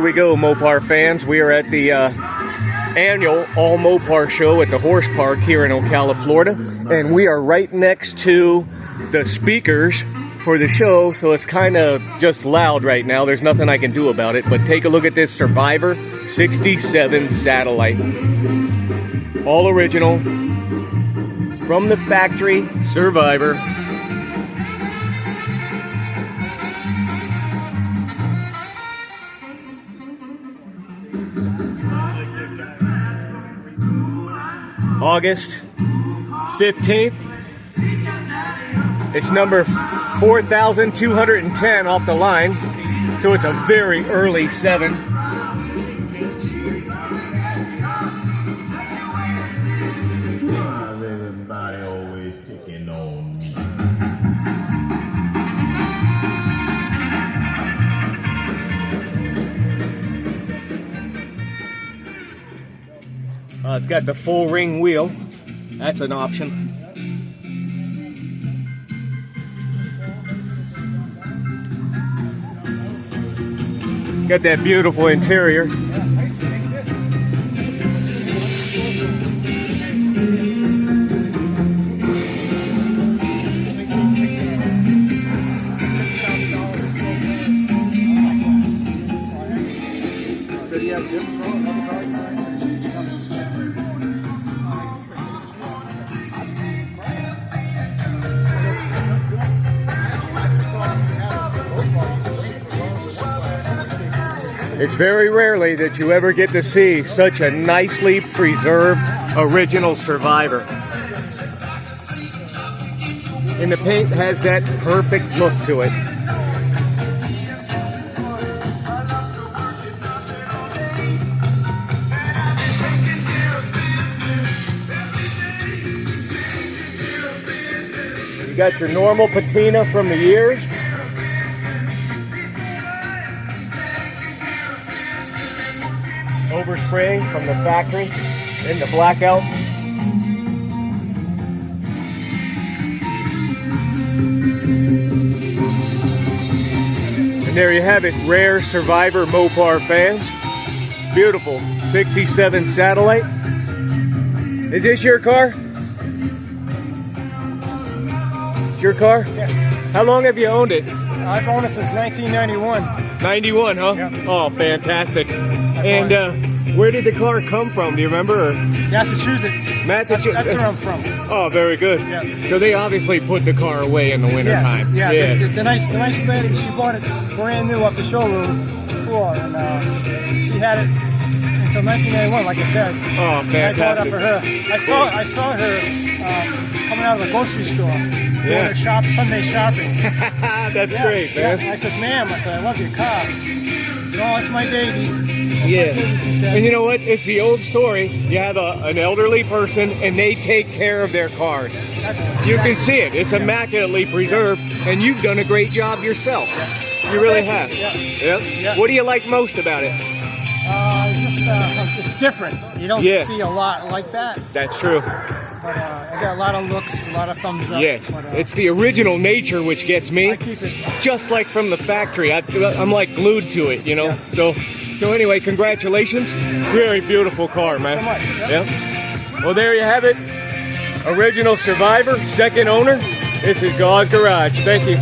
we go, Mopar fans. We are at the annual All Mopar show at the Horse Park here in Ocala, Florida. And we are right next to the speakers for the show, so it's kind of just loud right now. There's nothing I can do about it, but take a look at this Survivor 67 Satellite. All original, from the factory, Survivor. August 15th. It's number 4,210 off the line, so it's a very early 7. Everybody always picking on me. It's got the full ring wheel. That's an option. Got that beautiful interior. It's very rarely that you ever get to see such a nicely preserved original Survivor. And the paint has that perfect look to it. You got your normal patina from the years. Overspray from the factory in the blackout. And there you have it, rare Survivor Mopar fans. Beautiful 67 Satellite. Is this your car? It's your car? Yes. How long have you owned it? I've owned it since 1991. 91, huh? Yep. Oh, fantastic. And where did the car come from? Do you remember? Or? Massachusetts. Massachusetts. That's where I'm from. Oh, very good. Yeah. So they obviously put the car away in the wintertime. Yes. Yeah. The nice lady, she bought it brand new off the showroom floor, and she had it until 1991, like I said. Oh, fantastic. I bought it for her. I saw her coming out of a grocery store. Doing her Sunday shopping. That's great, man. Yeah. I said, ma'am, I love your car. No, it's my baby. Yeah. And you know what? It's the old story. You have an elderly person and they take care of their car. You can see it. It's immaculately preserved, and you've done a great job yourself. You really have. Yeah. What do you like most about it? It's different. You don't see a lot like that. That's true. But I got a lot of looks, a lot of thumbs up. Yes, but, it's the original nature which gets me. I keep it just like from the factory. I'm like glued to it, you know. Yeah. So anyway, congratulations. Very beautiful car, man. So much. Yeah. Well, there you have it. Original Survivor, second owner. This is God's Garage. Thank you.